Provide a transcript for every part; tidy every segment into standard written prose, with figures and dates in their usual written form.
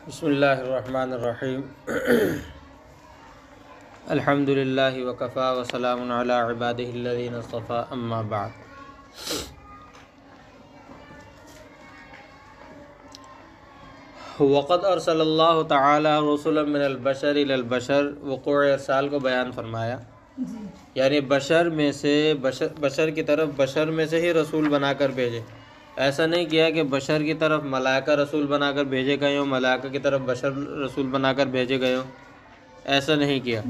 بسم اللہ الرحمن الرحیم الحمد للہ وکفا وسلام علی عبادہ الذین اصطفی اما بعد۔ وقد ارسل اللہ تعالی رسلا من البشر الی البشر، وقوع ارسال کو بیان فرمایا، یعنی بشر کی طرف بشر میں سے ہی رسول بنا کر بھیجے۔ ایسا نہیں کیا کہ بشر کی طرف ملائکہ رسول بنا کر بھیجے گئے ہوں، ملائکہ کی طرف بشر رسول بنا کر بھیجے گئے ہوں، ایسا نہیں کیا۔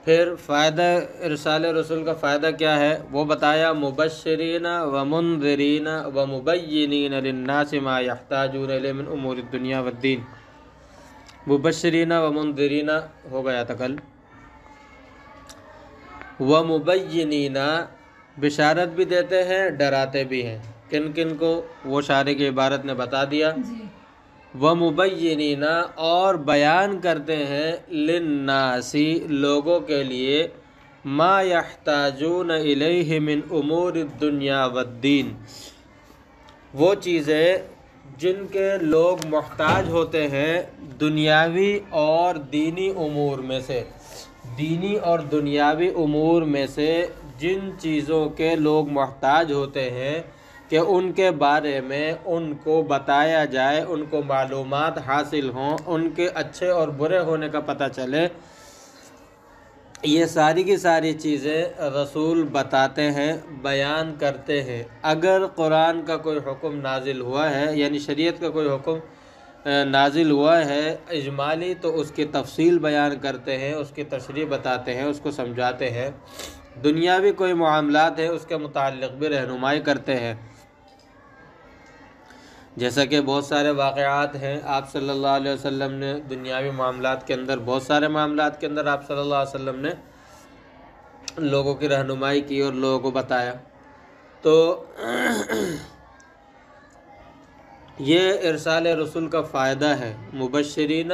پھر فائدہ ارسال رسول کا فائدہ کیا ہے وہ بتایا، مبشرین و منذرین و مبینین للناس ما یحتاجون الیہ من امور الدنیا والدین۔ مبشرین و منذرین ہو گیا تھا کل، و مبینین بشارت بھی دیتے ہیں ڈراتے بھی ہیں، کن کن کو وہ شارح کی عبارت نے بتا دیا۔ وَمُبَيِّنِينَ اور بیان کرتے ہیں، لِلنَّاسِ لوگوں کے لیے، ما يحتاجون الیہ من امور الدنیا والدین وہ چیزیں جن کے لوگ محتاج ہوتے ہیں دنیاوی اور دینی امور میں سے، دینی اور دنیاوی امور میں سے جن چیزوں کے لوگ محتاج ہوتے ہیں کہ ان کے بارے میں ان کو بتایا جائے، ان کو معلومات حاصل ہوں، ان کے اچھے اور برے ہونے کا پتہ چلے، یہ ساری کی ساری چیزیں رسول بتاتے ہیں، بیان کرتے ہیں۔ اگر قرآن کا کوئی حکم نازل ہوا ہے، یعنی شریعت کا کوئی حکم نازل ہوا ہے اجمالی، تو اس کی تفصیل بیان کرتے ہیں، اس کی تشریح بتاتے ہیں، اس کو سمجھاتے ہیں۔ دنیاوی کوئی معاملات ہے اس کے متعلق بھی رہنمائی کرتے ہیں، جیسا کہ بہت سارے واقعات ہیں آپ صلی اللہ علیہ وسلم نے دنیاوی معاملات کے اندر، بہت سارے معاملات کے اندر آپ صلی اللہ علیہ وسلم نے لوگوں کی رہنمائی کی اور لوگوں کو بتایا۔ تو یہ ارسال رسول کا فائدہ ہے، مبشرین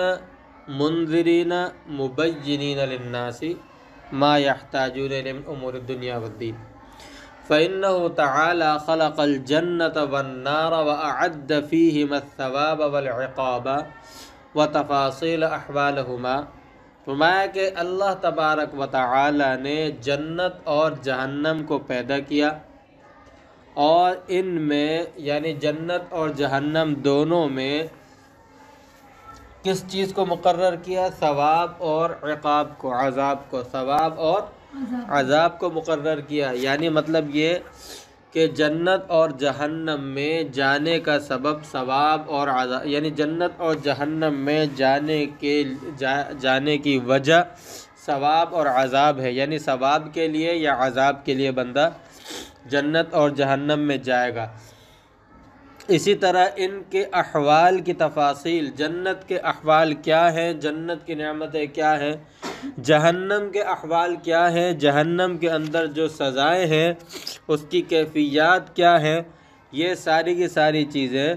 منذرین مبینین للناس ما یحتاجون الیہ من امور الدنیا والدین۔ فإنه تعالى خلق الجنة والنار وأعد فيهما الثواب والعقاب وتفاصيل أحوالهما۔ فرمایا کہ اللہ تبارک و تعالی نے جنت اور جہنم کو پیدا کیا، اور ان میں یعنی جنت اور جہنم دونوں میں کس چیز کو مقرر کیا؟ ثواب اور عقاب کو، عذاب کو، ثواب اور عذاب کو مقرر کیا۔ یعنی مطلب یہ کہ جنت اور جہنم میں جانے کا سبب ثواب اور عذاب، یعنی جنت اور جہنم میں جانے کی وجہ ثواب اور عذاب ہے، یعنی ثواب کے لیے یا عذاب کے لیے بندہ جنت اور جہنم میں جائے گا۔ اسی طرح ان کے احوال کی تفاصیل، جنت کے احوال کیا ہیں، جنت کی نعمتیں کیا ہیں، جہنم کے احوال کیا ہیں، جہنم کے اندر جو سزائیں ہیں اس کی کیفیات کیا ہیں، یہ ساری کی ساری چیزیں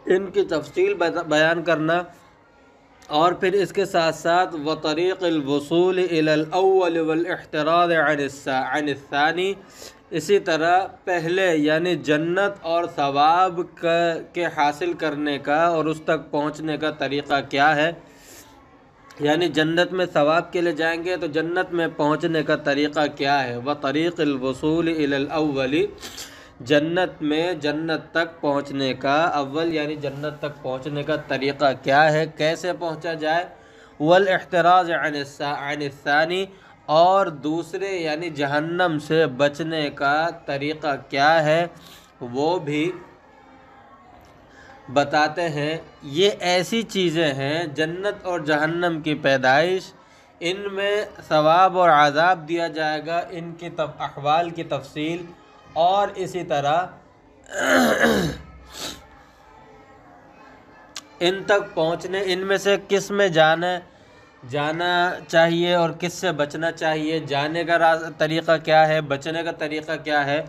ان کی تفصیل بیان کرنا، اور پھر اس کے ساتھ ساتھ وطریق الوصول الی الاول والاحتراز عن الثانی، اسی طرح پہلے یعنی جنت اور ثواب کے حاصل کرنے کا اور اس تک پہنچنے کا طریقہ کیا ہے، یعنی جنت میں ثواب کے لیے جائیں گے تو جنت میں پہنچنے کا طریقہ کیا ہے۔ وطریق الوصول الی الاول، جنت میں جنت تک پہنچنے کا اول یعنی جنت تک پہنچنے کا طریقہ کیا ہے، کیسے پہنچا جائے، والاحتراز عن الثانی، اور دوسرے یعنی جہنم سے بچنے کا طریقہ کیا ہے وہ بھی بتاتے ہیں۔ یہ ایسی چیزیں ہیں، جنت اور جہنم کی پیدائش، ان میں ثواب اور عذاب دیا جائے گا، ان کی احوال کی تفصیل، اور اسی طرح ان تک پہنچنے، ان میں سے کس میں جانا چاہیے اور کس سے بچنا چاہیے، جانے کا طریقہ کیا ہے، بچنے کا طریقہ کیا ہے،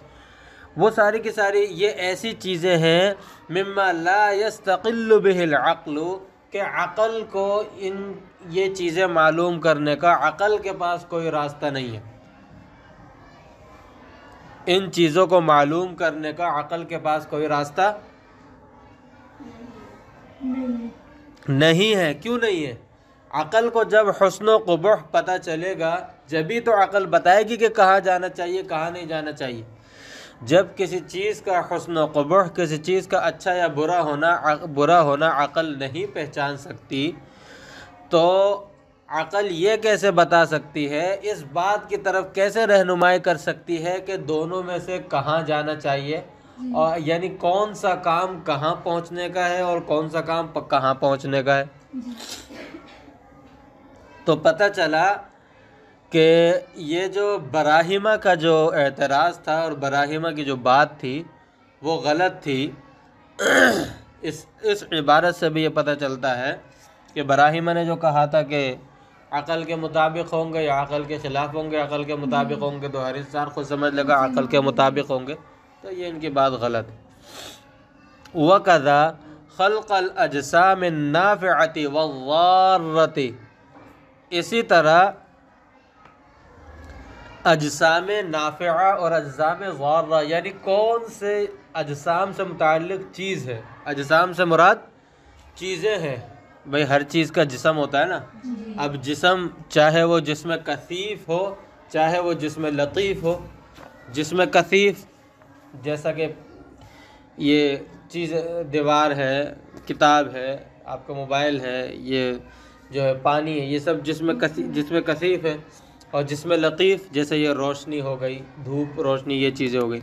وہ ساری کی ساری یہ ایسی چیزیں ہیں مما لا يستقل به العقل، کہ عقل کو یہ چیزیں معلوم کرنے کا عقل کے پاس کوئی راستہ نہیں ہے۔ ان چیزوں کو معلوم کرنے کا عقل کے پاس کوئی راستہ نہیں ہے۔ کیوں نہیں ہے؟ عقل کو جب حسن و قبح پتہ چلے گا جبھی تو عقل بتائے گی کہ کہاں جانا چاہیے کہاں نہیں جانا چاہیے۔ جب کسی چیز کا حسن و قبح، کسی چیز کا اچھا یا برا ہونا عقل نہیں پہچان سکتی تو عقل یہ کیسے بتا سکتی ہے، اس بات کی طرف کیسے رہنمائی کر سکتی ہے کہ دونوں میں سے کہاں جانا چاہیے، اور یعنی کون سا کام کہاں پہنچنے کا ہے اور کون سا کام کہاں پہنچنے کا ہے۔ تو پتہ چلا کہ یہ جو براہیمہ کا جو اعتراض تھا اور براہیمہ کی جو بات تھی وہ غلط تھی۔ اس عبارت سے بھی یہ پتہ چلتا ہے کہ براہیمہ نے جو کہا تھا کہ عقل کے مطابق ہوں گے یا عقل کے خلاف ہوں گے، عقل کے مطابق ہوں گے تو ہر انسان خود سمجھ لے گا عقل کے مطابق ہوں گے، تو یہ ان کی بات غلط ہے۔ وَكَذَا خَلْقَ الْأَجْسَامِ النَّافِعَةِ وَالضَّارَّةِ، اسی طرح اجسام نافعہ اور اجسام ضارہ، یعنی کون سے اجسام سے متعلق چیز ہے۔ اجسام سے مراد چیزیں ہیں، بھئی ہر چیز کا جسم ہوتا ہے نا۔ اب جسم چاہے وہ جسم کثیف ہو چاہے وہ جسم لطیف ہو۔ جسم کثیف جیسا کہ یہ چیز دیوار ہے، کتاب ہے، آپ کا موبائل ہے، یہ جو ہے پانی ہے، یہ سب جسم کثیف ہے۔ اور جسم لطیف جیسے یہ روشنی ہو گئی، دھوپ، روشنی، یہ چیزیں ہو گئی۔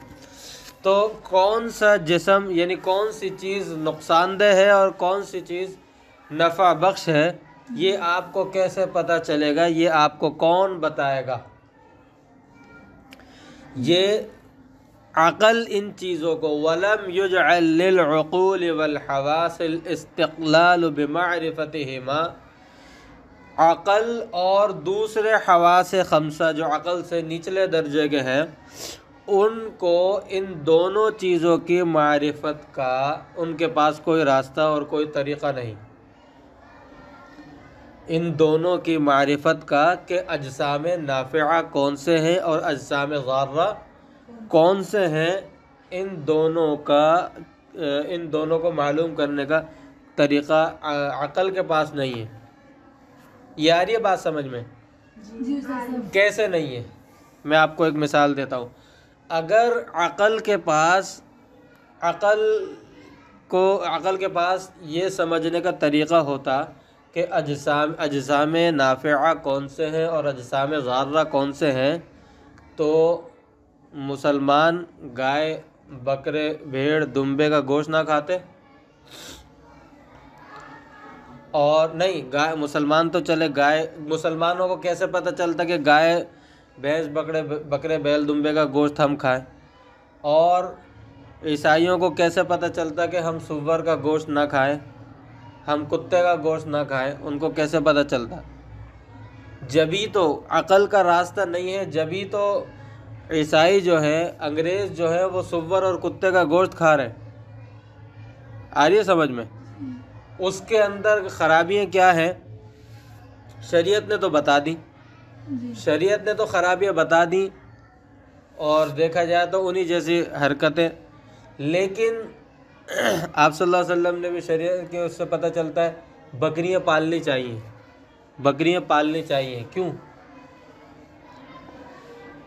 تو کون سا جسم یعنی کون سی چیز نقصان دہ ہے اور کون سی چیز نفع بخش ہے، یہ آپ کو کیسے پتہ چلے گا؟ یہ آپ کو کون بتائے گا؟ یہ عقل ان چیزوں کو وَلَمْ يُجْعَلْ لِلْعُقُولِ وَالْحَوَاسِ الْإِسْتِقْلَالُ بِمَعْرِفَتِهِمَا، عقل اور دوسرے حواس خمسہ جو عقل سے نچلے درجے کے ہیں ان کو ان دونوں چیزوں کی معرفت کا ان کے پاس کوئی راستہ اور کوئی طریقہ نہیں۔ ان دونوں کی معرفت کا کہ اجسام نافعہ کون سے ہیں اور اجسام ضارہ کون سے ہیں، ان دونوں کو معلوم کرنے کا طریقہ عقل کے پاس نہیں ہے۔ یہ آ رہی ہے بات سمجھ میں؟ کیسے نہیں ہے؟ میں آپ کو ایک مثال دیتا ہوں۔ اگر عقل کے پاس یہ سمجھنے کا طریقہ ہوتا کہ اجسام نافعہ کون سے ہیں اور اجسام ضارہ کون سے ہیں، تو مسلمان گائے، بکرے، بھیڑ، دمبے کا گوشت نہ کھاتے؟ اور نہیں، گائے مسلمان تو چلے، گائے مسلمانوں کو کیسے پتہ چلتا کہ گائے، بھینس، بکرے، بیل، دمبے کا گوشت ہم کھائیں؟ اور عیسائیوں کو کیسے پتہ چلتا کہ ہم سور کا گوشت نہ کھائیں، ہم کتے کا گوشت نہ کھائیں؟ ان کو کیسے پتہ چلتا؟ جبھی تو عقل کا راستہ نہیں ہے، جبھی تو عیسائی جو ہے، انگریز جو ہے، وہ سور اور کتے کا گوشت کھا رہے ہیں۔ آ رہی ہے سمجھ میں؟ اس کے اندر خرابیاں کیا ہیں؟ شریعت نے تو بتا دی، شریعت نے تو خرابیاں بتا دی، اور دیکھا جائے تو انہی جیسی حرکتیں۔ لیکن آپ صلی اللہ علیہ وسلم نے بھی شریعت کے اس سے پتہ چلتا ہے بکریاں پالنی چاہیے، بکریاں پالنی چاہیے۔ کیوں؟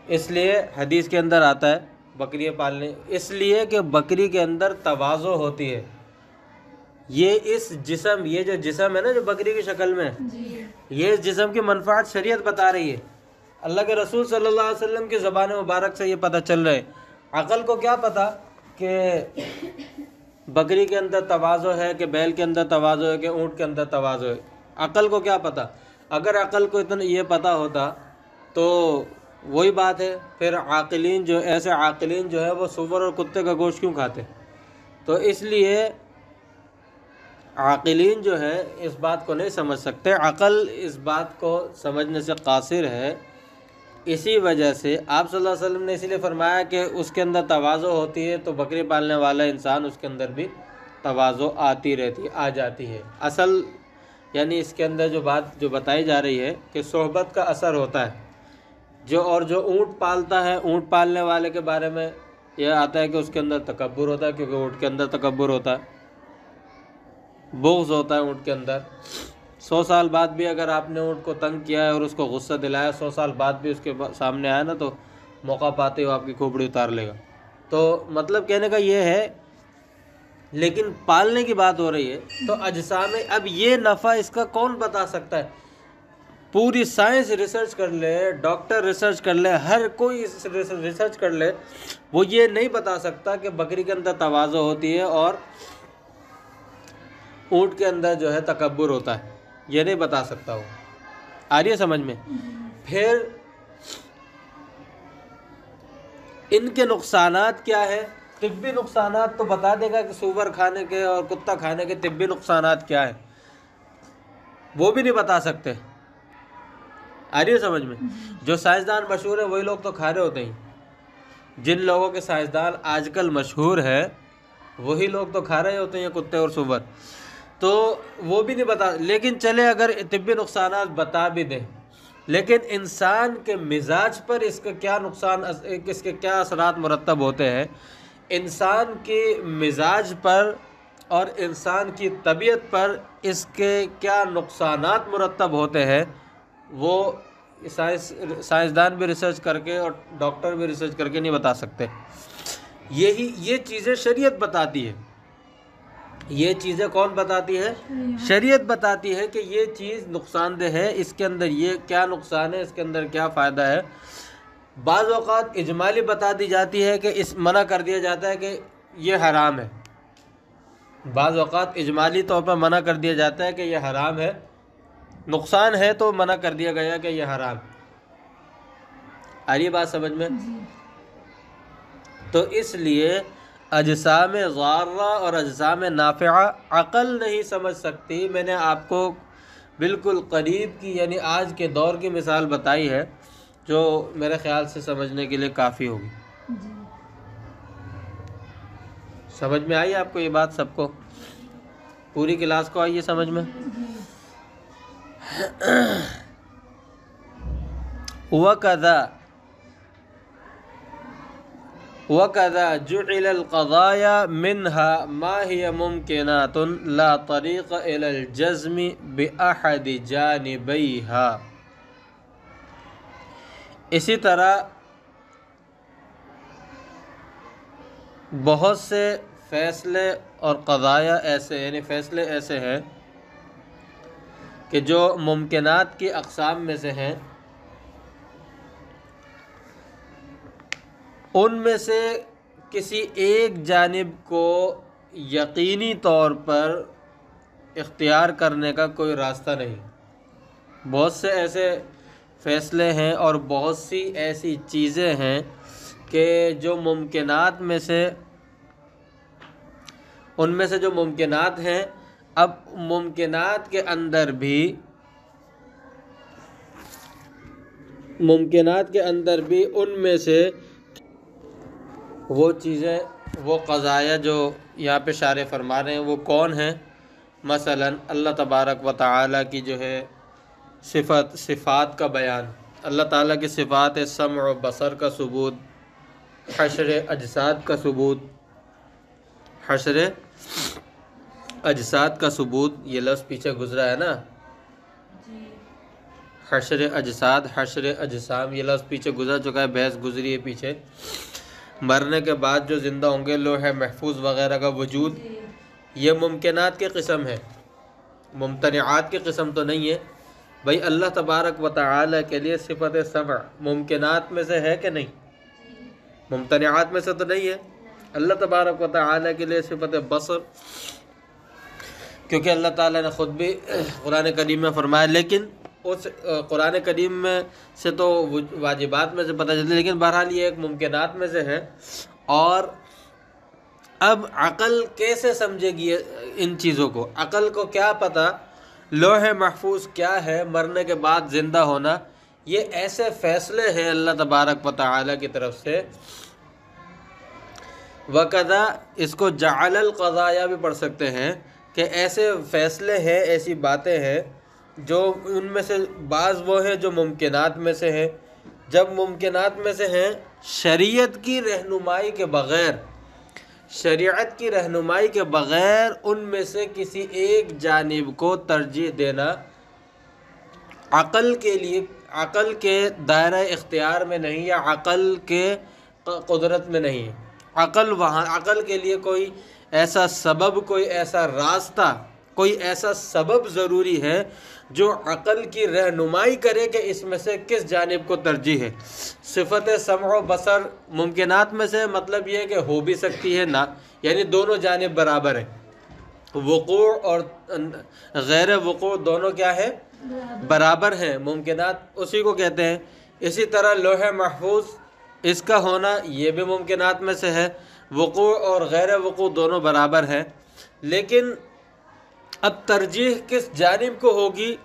اس لیے حدیث کے اندر آتا ہے بکریاں پالنے، اس لیے کہ بکری کے اندر تواضع ہوتی ہے۔ یہ یہ جو جسم ہے نا جو بکری کی شکل میں، یہ جسم کی منفعت شریعت بتا رہی ہے۔ اللہ کے رسول صلی اللہ علیہ وسلم کی زبان مبارک سے یہ پتہ چل رہا ہے۔ عقل کو کیا پتہ کہ بکری کے اندر تواضع ہے، کہ بیل کے اندر تواضع ہے، کہ اونٹ کے اندر تواضع ہے؟ عقل کو کیا پتہ؟ اگر عقل کو اتنا یہ پتہ ہوتا تو وہی بات ہے، پھر ایسے عاقلین جو ہے وہ سور اور کتے کا گوشت کیوں کھاتے؟ تو اس لیے عاقلین جو ہے اس بات کو نہیں سمجھ سکتے، عقل اس بات کو سمجھنے سے قاصر ہے۔ اسی وجہ سے آپ صلی اللہ علیہ وسلم نے اسی لیے فرمایا کہ اس کے اندر تواضع ہوتی ہے، تو بکری پالنے والا انسان اس کے اندر بھی تواضع آتی رہتی، آ جاتی ہے۔ اصل یعنی اس کے اندر جو بات جو بتائی جا رہی ہے کہ صحبت کا اثر ہوتا ہے، جو اونٹ پالتا ہے، اونٹ پالنے والے کے بارے میں یہ آتا ہے کہ اس کے اندر تکبر ہوتا ہے، کیونکہ اونٹ کے اندر تکبر ہوتا ہے، بغض ہوتا ہے اونٹ کے اندر۔ 100 سال بعد بھی اگر آپ نے اونٹ کو تنگ کیا ہے اور اس کو غصہ دلایا، 100 سال بعد بھی اس کے سامنے آیا نا، تو موقع پاتے ہو آپ کی کھوپڑی اتار لے گا۔ تو مطلب کہنے کا یہ ہے، لیکن پالنے کی بات ہو رہی ہے تو اجسام، اب یہ نفع اس کا کون بتا سکتا ہے؟ پوری سائنس ریسرچ کر لے، ڈاکٹر ریسرچ کر لے، ہر کوئی ریسرچ کر لے، وہ یہ نہیں بتا سکتا کہ بکری کے اندر تواضع ہوتی ہے اور اونٹ کے اندر جو ہے تکبر ہوتا ہے، یہ نہیں بتا سکتا وہ۔ آ رہی ہے سمجھ میں؟ پھر ان کے نقصانات کیا ہے؟ طبی نقصانات تو بتا دے گا کہ سور کھانے کے اور کتا کھانے کے طبی نقصانات کیا ہیں، وہ بھی نہیں بتا سکتے۔ آ رہی ہے سمجھ میں؟ جو سائنسدان مشہور ہیں وہی لوگ تو کھا رہے ہوتے ہیں، جن لوگوں کے سائنسدان آج کل مشہور ہے وہی لوگ تو کھا رہے ہوتے ہیں کتے اور سور، تو وہ بھی نہیں بتا۔ لیکن چلے اگر طبی نقصانات بتا بھی دیں، لیکن انسان کے مزاج پر اس کے کیا نقصان، اس کے کیا اثرات مرتب ہوتے ہیں، انسان کے مزاج پر اور انسان کی طبیعت پر اس کے کیا نقصانات مرتب ہوتے ہیں، وہ سائنسدان بھی ریسرچ کر کے اور ڈاکٹر بھی ریسرچ کر کے نہیں بتا سکتے۔ یہ چیزیں شریعت بتاتی ہے۔ یہ چیزیں کون بتاتی ہے؟ شریعت بتاتی ہے کہ یہ چیز نقصان دہ ہے، اس کے اندر یہ کیا نقصان ہے، اس کے اندر کیا فائدہ ہے۔ بعض اوقات اجمالی بتا دی جاتی ہے کہ اس منع کر دیا جاتا ہے کہ یہ حرام ہے، بعض اوقات اجمالی طور پر منع کر دیا جاتا ہے کہ یہ حرام ہے، نقصان ہے تو منع کر دیا گیا کہ یہ حرام۔ آ رہی ہے بات سمجھ میں؟ تو اس لیے اجسام ضارہ اور اجسام نافعہ عقل نہیں سمجھ سکتی۔ میں نے آپ کو بالکل قریب کی یعنی آج کے دور کی مثال بتائی ہے جو میرے خیال سے سمجھنے کے لیے کافی ہوگی۔ سمجھ میں آئی آپ کو یہ بات؟ سب کو پوری کلاس کو آئی ہے سمجھ میں؟ وَكَذَا جُعِلَ الْقَضَايَا مِنْهَا مَا هِيَ مُمْكِنَاتٌ لَا طَرِيقَ إِلَى الْجَزْمِ بِأَحَدِ جَانِبَيْهَا۔ اسی طرح بہت سے فیصلے اور قضایا ایسے یعنی فیصلے ایسے ہیں کہ جو ممکنات کی اقسام میں سے ہیں، ان میں سے کسی ایک جانب کو یقینی طور پر اختیار کرنے کا کوئی راستہ نہیں۔ بہت سے ایسے فیصلے ہیں اور بہت سی ایسی چیزیں ہیں کہ جو ممکنات میں سے، ان میں سے جو ممکنات ہیں، اب ممکنات کے اندر بھی ان میں سے وہ چیزیں، وہ قضایا جو یہاں پہ شارح فرما رہے ہیں وہ کون ہیں؟ مثلا اللہ تبارک و تعالیٰ کی جو ہے صفات کا بیان، اللہ تعالیٰ کی صفات سمع و بصر کا ثبوت، حشر اجساد کا ثبوت، حشر اجساد کا ثبوت، یہ لفظ پیچھے گزرا ہے نا، حشر اجساد، حشر اجسام، یہ لفظ پیچھے گزر چکا ہے، بحث گزری ہے پیچھے۔ مرنے کے بعد جو زندہ ہوں گے، لوح محفوظ وغیرہ کا وجود، یہ ممکنات کی قسم ہے، ممتنعات کی قسم تو نہیں ہے۔ بھئی اللہ تبارک و تعالی کے لیے صفت سمع ممکنات میں سے ہے کہ نہیں؟ ممتنعات میں سے تو نہیں ہے۔ اللہ تبارک و تعالی کے لیے صفت بصر، کیونکہ اللہ تعالی نے خود بھی قرآن کریم میں فرمایا، لیکن اس قرآن کریم میں سے تو واجبات میں سے پتہ چلتا ہے، لیکن بہرحال یہ ایک ممکنات میں سے ہے۔ اور اب عقل کیسے سمجھے گی ان چیزوں کو؟ عقل کو کیا پتہ لوح محفوظ کیا ہے، مرنے کے بعد زندہ ہونا، یہ ایسے فیصلے ہیں اللہ تبارک و تعالی کی طرف سے۔ وَقَذَا اس کو جعل القضایا بھی پڑھ سکتے ہیں کہ ایسے فیصلے ہیں، ایسی باتیں ہیں جو ان میں سے بعض وہ ہیں جو ممکنات میں سے ہیں، جب ممکنات میں سے ہیں شریعت کی رہنمائی کے بغیر، شریعت کی رہنمائی کے بغیر ان میں سے کسی ایک جانب کو ترجیح دینا عقل کے لیے، عقل کے دائرہ اختیار میں نہیں، یا عقل کے قدرت میں نہیں ہے۔ عقل کے لیے کوئی ایسا سبب، کوئی ایسا راستہ، کوئی ایسا سبب ضروری ہے جو عقل کی رہنمائی کرے کہ اس میں سے کس جانب کو ترجیح ہے۔ صفت سمع و بصر ممکنات میں سے مطلب یہ ہے کہ ہو بھی سکتی ہے نہ، یعنی دونوں جانب برابر ہیں، وقوع اور غیر وقوع دونوں کیا ہے؟ برابر ہیں، ممکنات اسی کو کہتے ہیں۔ اسی طرح لوح محفوظ، اس کا ہونا یہ بھی ممکنات میں سے ہے، وقوع اور غیر وقوع دونوں برابر ہیں۔ لیکن اب ترجیح کس جانب کو ہوگی؟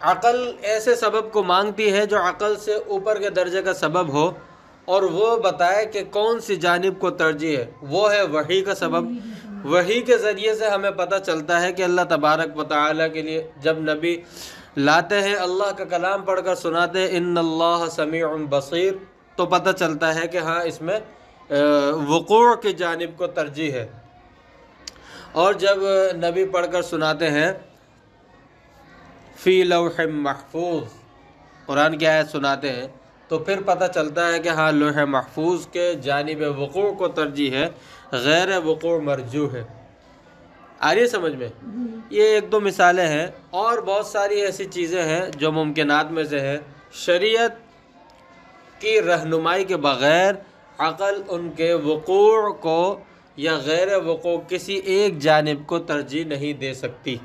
عقل ایسے سبب کو مانگتی ہے جو عقل سے اوپر کے درجے کا سبب ہو اور وہ بتائے کہ کون سی جانب کو ترجیح ہے، وہ ہے وحی کا سبب۔ وحی کے ذریعے سے ہمیں پتہ چلتا ہے کہ اللہ تبارک و تعالیٰ کے لیے جب نبی لاتے ہیں، اللہ کا کلام پڑھ کر سناتے ہیں ان اللہ سمیع بصیر، تو پتہ چلتا ہے کہ ہاں اس میں وقوع کی جانب کو ترجیح ہے۔ اور جب نبی پڑھ کر سناتے ہیں فی لوح محفوظ، قرآن کی آیت سناتے ہیں، تو پھر پتہ چلتا ہے کہ ہاں لوح محفوظ کے جانب وقوع کو ترجیح ہے، غیر وقوع مرجوح ہے۔ آ رہی ہے سمجھ میں؟ یہ ایک دو مثالیں ہیں، اور بہت ساری ایسی چیزیں ہیں جو ممکنات میں سے ہیں۔ شریعت کی رہنمائی کے بغیر عقل ان کے وقوع کو یا غیر وقوع کسی ایک جانب کو ترجیح نہیں دے سکتی۔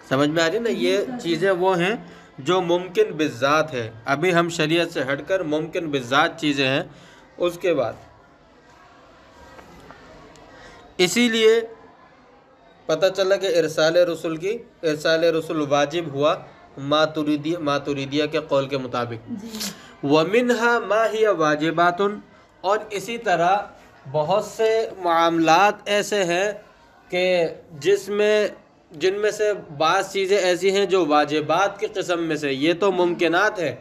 سمجھ میں آ رہی نا؟ یہ چیزیں وہ ہیں جو ممکن بالذات ہے۔ ابھی ہم شریعت سے ہٹ کر ممکن بالذات چیزیں ہیں۔ اس کے بعد اسی لیے پتہ چلا کہ ارسال رسول واجب ہوا ماتریدیہ کے قول کے مطابق۔ وَمِنْهَا مَا هِيَ وَاجِبَاتٌ، اور اسی طرح بہت سے معاملات ایسے ہیں کہ جن میں سے بعض چیزیں ایسی ہیں جو واجبات کی قسم میں سے، یہ تو ممکنات ہے،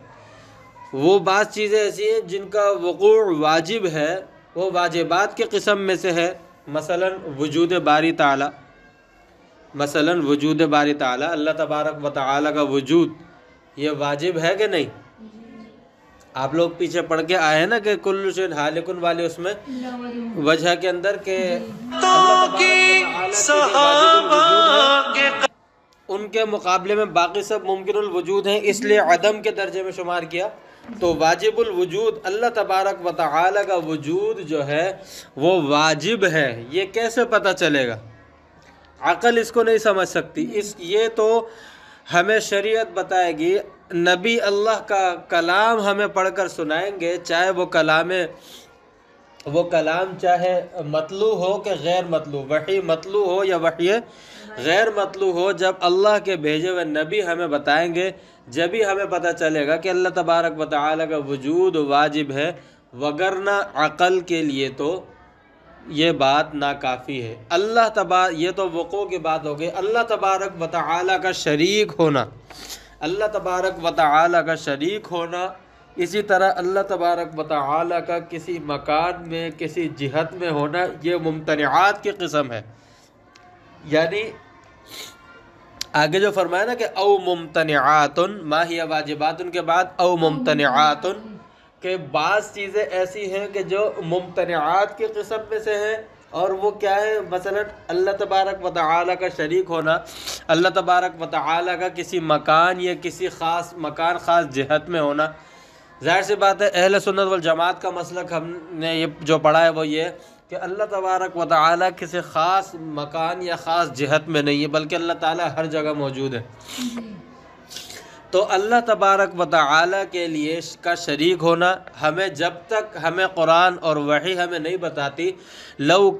وہ بعض چیزیں ایسی ہیں جن کا وقوع واجب ہے، وہ واجبات کی قسم میں سے ہے۔ مثلا وجود باری تعالی، اللہ تبارک و تعالی کا وجود یہ واجب ہے کہ نہیں؟ آپ لوگ پیچھے پڑھ کے آئے ہیں نا کہ کل شیء ہالک والے اس میں وجہ کے اندر کہ اللہ تبارک و تعالی ان کے مقابلے میں باقی سب ممکن الوجود ہیں، اس لیے عدم کے درجے میں شمار کیا۔ تو واجب الوجود اللہ تبارک و تعالی کا وجود جو ہے وہ واجب ہے، یہ کیسے پتہ چلے گا؟ عقل اس کو نہیں سمجھ سکتی، یہ تو ہمیں شریعت بتائے گی۔ نبی اللہ کا کلام ہمیں پڑھ کر سنائیں گے، چاہے وہ کلام چاہے مطلوع ہو کہ غیر مطلوع، وحی مطلوع ہو یا وحی غیر مطلوع ہو، جب اللہ کے بھیجے ہوئے نبی ہمیں بتائیں گے، جبھی ہمیں پتہ چلے گا کہ اللہ تبارک و تعالی کا وجود واجب ہے، وگرنہ عقل کے لیے تو یہ بات ناکافی ہے۔ یہ تو وقوع کی بات ہو گئی۔ اللہ تبارک و تعالی کا شریک ہونا، اللہ تبارک و تعالی کا شریک ہونا، اسی طرح اللہ تبارک و تعالی کا کسی مکان میں کسی جہت میں ہونا، یہ ممتنعات کی قسم ہے۔ یعنی آگے جو فرمایا نا کہ او ممتنعات ما ہی واجبات کے بعد او ممتنعات، کہ بعض چیزیں ایسی ہیں کہ جو ممتنعات کی قسم میں سے ہیں، اور وہ کیا ہے؟ مثلا اللہ تبارک و تعالی کا شریک ہونا، اللہ تبارک و تعالی کا کسی مکان یا کسی خاص جہت میں ہونا۔ ظاہر سی بات ہے اہل سنت والجماعت کا مسلک ہم نے یہ جو پڑھا ہے وہ یہ کہ اللہ تبارک و تعالی کسی خاص مکان یا خاص جہت میں نہیں ہے، بلکہ اللہ تعالی ہر جگہ موجود ہے۔ تو اللہ تبارک و تعالی کے لیے کا شریک ہونا، ہمیں جب تک ہمیں قرآن اور وحی ہمیں نہیں بتاتی لو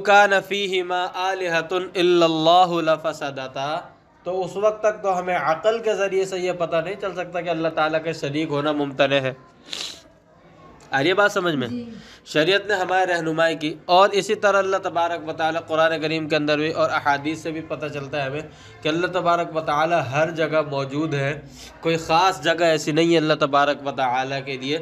کان فیہما آلہۃ الا اللہ لفسدتا، تو اس وقت تک تو ہمیں عقل کے ذریعے سے یہ پتہ نہیں چل سکتا کہ اللہ تعالیٰ کے شریک ہونا ممتنع ہے۔ آ رہی ہے بات سمجھ میں؟ شریعت نے ہماری رہنمائی کی، اور اسی طرح اللہ تبارک و تعالیٰ قرآن کریم کے اندر بھی اور احادیث سے بھی پتہ چلتا ہے ہمیں کہ اللہ تبارک و تعالیٰ ہر جگہ موجود ہے، کوئی خاص جگہ ایسی نہیں ہے اللہ تبارک و تعالیٰ کے لیے۔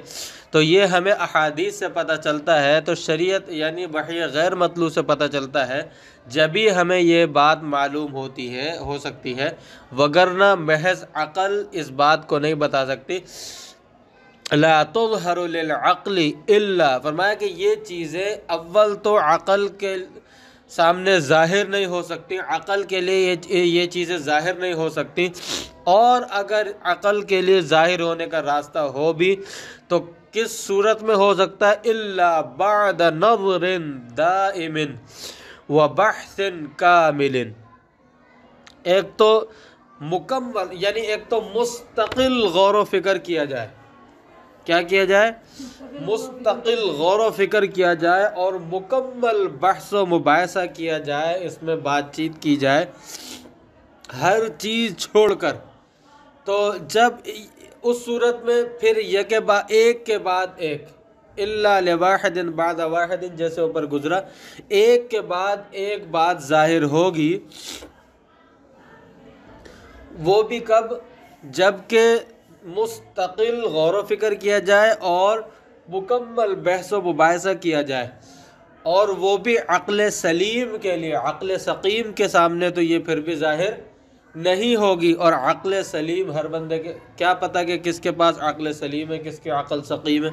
تو یہ ہمیں احادیث سے پتہ چلتا ہے، تو شریعت یعنی وحی غیر مطلوع سے پتہ چلتا ہے، جبھی ہمیں یہ بات معلوم ہو سکتی ہے، وگرنہ محض عقل اس بات کو نہیں بتا سکتی۔ لا تظہر للعقل الا، فرمایا کہ یہ چیزیں اول تو عقل کے سامنے ظاہر نہیں ہو سکتی، عقل کے لیے یہ چیزیں ظاہر نہیں ہو سکتی، اور اگر عقل کے لیے ظاہر ہونے کا راستہ ہو بھی تو کس صورت میں ہو سکتا ہے؟ الا بعد نظر دائم وبحث کامل، ایک تو مکمل یعنی ایک تو مستقل غور و فکر کیا جائے، کیا کیا جائے؟ مستقل غور و فکر کیا جائے اور مکمل بحث و مباحثہ کیا جائے، اس میں بات چیت کی جائے ہر چیز چھوڑ کر۔ تو جب اس صورت میں پھر ایک کے بعد ایک، الا لواحد بعد واحد، جیسے اوپر گزرا، ایک کے بعد ایک بات ظاہر ہوگی، وہ بھی کب؟ جب کہ مستقل غور و فکر کیا جائے اور مکمل بحث و مباحثہ کیا جائے، اور وہ بھی عقل سلیم کے لیے۔ عقل سقیم کے سامنے تو یہ پھر بھی ظاہر نہیں ہوگی، اور عقل سلیم ہر بندے کے کیا پتہ کہ کس کے پاس عقل سلیم ہے، کس کی عقل سقیم ہے۔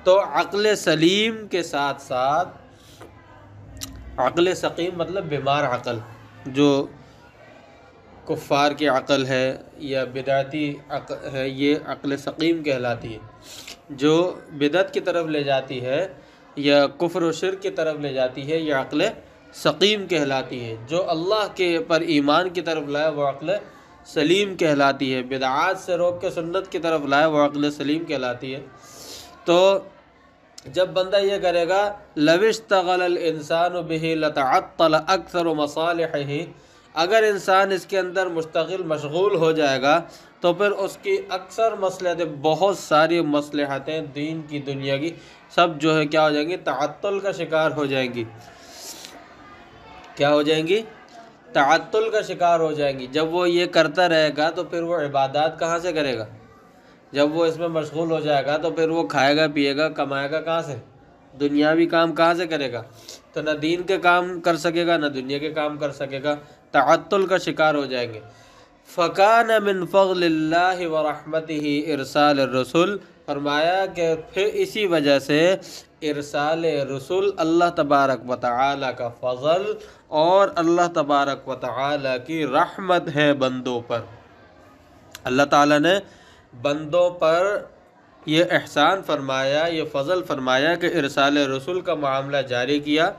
تو عقل سلیم کے ساتھ ساتھ عقل سقیم مطلب بیمار عقل، جو کفار کی عقل ہے یا بدعتی عقل ہے، یہ عقل سقیم کہلاتی ہے۔ جو بدعت کی طرف لے جاتی ہے یا کفر و شرک کی طرف لے جاتی ہے، یہ عقل سقیم کہلاتی ہے۔ جو اللہ کے پر ایمان کی طرف لائے وہ عقل سلیم کہلاتی ہے۔ بدعات سے روک کے سنت کی طرف لائے وہ عقل سلیم کہلاتی ہے۔ تو جب بندہ یہ کرے گا لو اشتغل الانسان به لتعطل اکثر مصالحہ، اگر انسان اس کے اندر مشغول ہو جائے گا تو پھر اس کی اکثر مصلحتیں، بہت ساری مصلحتیں دین کی دنیا کی، سب جو ہے کیا ہو جائیں گی؟ تعطل کا شکار ہو جائیں گی۔ کیا ہو جائیں گی؟ تعطل کا شکار ہو جائیں گی۔ جب وہ یہ کرتا رہے گا تو پھر وہ عبادات کہاں سے کرے گا؟ جب وہ اس میں مشغول ہو جائے گا تو پھر وہ کھائے گا پیے گا کمائے گا کہاں سے؟ دنیاوی کام کہاں سے کرے گا؟ تو نہ دین کے کام کر سکے گا، نہ دنیا کے کام کر سکے گا، تعطل کا شکار ہو جائیں گے۔ فَكَانَ مِن فَضْلِ اللَّهِ وَرَحْمَتِهِ ارسال الرسل، فرمایا کہ پھر اسی وجہ سے ارسال رسول اللہ تبارک و تعالی کا فضل اور اللہ تبارک و تعالی کی رحمت ہے بندوں پر۔ اللہ تعالیٰ نے بندوں پر یہ احسان فرمایا، یہ فضل فرمایا کہ ارسال رسول کا معاملہ جاری کیا،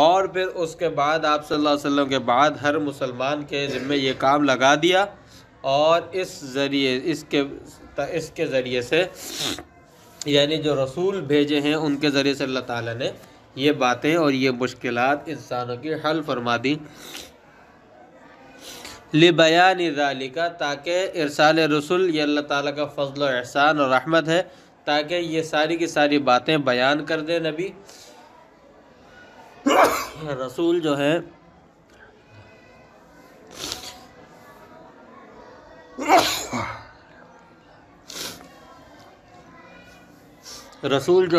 اور پھر اس کے بعد آپ صلی اللہ علیہ وسلم کے بعد ہر مسلمان کے ذمہ یہ کام لگا دیا، اور اس کے ذریعے سے یعنی جو رسول بھیجے ہیں ان کے ذریعے سے اللہ تعالیٰ نے یہ باتیں اور یہ مشکلات انسانوں کی حل فرما دی۔ لِبَيَانِ ذَلِكَ، تاکہ ارسال رسول یہ اللہ تعالیٰ کا فضل و احسان اور رحمت ہے، تاکہ یہ ساری کی ساری باتیں بیان کر دے نبی۔ رسول جو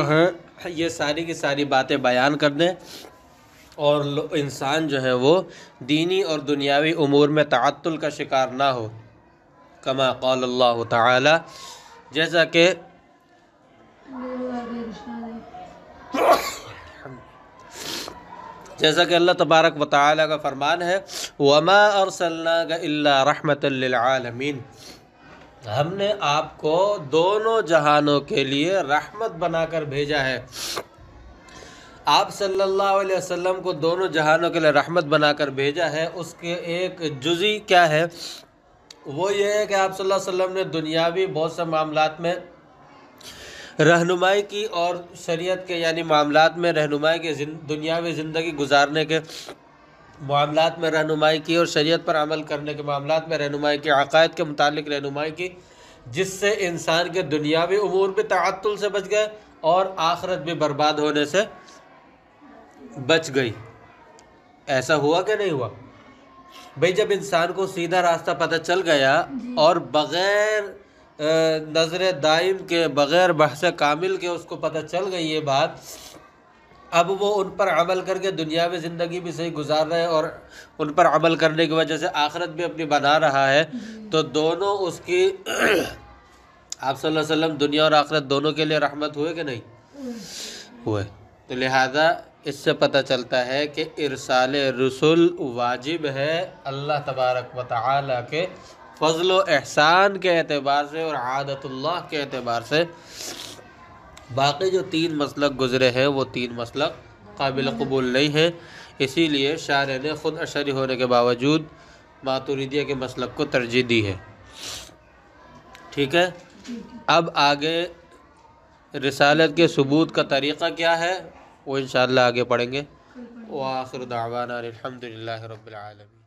ہے یہ ساری کی ساری باتیں بیان کر دیں، اور انسان جو ہے وہ دینی اور دنیاوی امور میں تعطل کا شکار نہ ہو، کما قال اللہ تعالی، جیسا کہ اللہ تبارک و تعالی کا فرمان ہے، وَمَا أَرْسَلْنَاكَ إِلَّا رَحْمَةً لِلْعَالَمِينَ، ہم نے آپ کو دونوں جہانوں کے لیے رحمت بنا کر بھیجا ہے۔ آپ صلی اللہ علیہ وسلم کو دونوں جہانوں کے لیے رحمت بنا کر بھیجا ہے۔ اس کے ایک جزئی کیا ہے؟ وہ یہ ہے کہ آپ صلی اللہ علیہ وسلم نے دنیاوی بہت سے معاملات میں رہنمائی کی، اور شریعت کے یعنی معاملات میں رہنمائی کی، دنیاوی زندگی گزارنے کے معاملات میں رہنمائی کی، اور شریعت پر عمل کرنے کے معاملات میں رہنمائی کی، عقائد کے متعلق رہنمائی کی، جس سے انسان کے دنیاوی امور بھی تعطل سے بچ گئے اور آخرت بھی برباد ہونے سے بچ گئی۔ ایسا ہوا کہ نہیں ہوا؟ بھئی جب انسان کو سیدھا راستہ پتہ چل گیا اور بغیر نظر دائم کے، بغیر بحث کامل کے اس کو پتہ چل گئی یہ بات، اب وہ ان پر عمل کر کے دنیاوی زندگی بھی صحیح گزار رہے اور ان پر عمل کرنے کی وجہ سے آخرت بھی اپنی بنا رہا ہے، تو دونوں اس کی آپ صلی اللہ علیہ وسلم دنیا اور آخرت دونوں کے لیے رحمت ہوئے کہ نہیں ہوئے؟ تو لہذا اس سے پتہ چلتا ہے کہ ارسال رسول واجب ہے اللہ تبارک و تعالی کے فضل و احسان کے اعتبار سے اور عادت اللہ کے اعتبار سے۔ باقی جو 3 مسلک گزرے ہیں وہ 3 مسلک قابل قبول نہیں ہیں، اسی لیے شارح نے خود اشعری ہونے کے باوجود ماتریدیہ کے مسلک کو ترجیح دی ہے۔ ٹھیک ہے، اب آگے رسالت کے ثبوت کا طریقہ کیا ہے وہ انشاءاللہ آگے پڑھیں گے۔ وآخر دعوانا الحمدللہ رب العالمین۔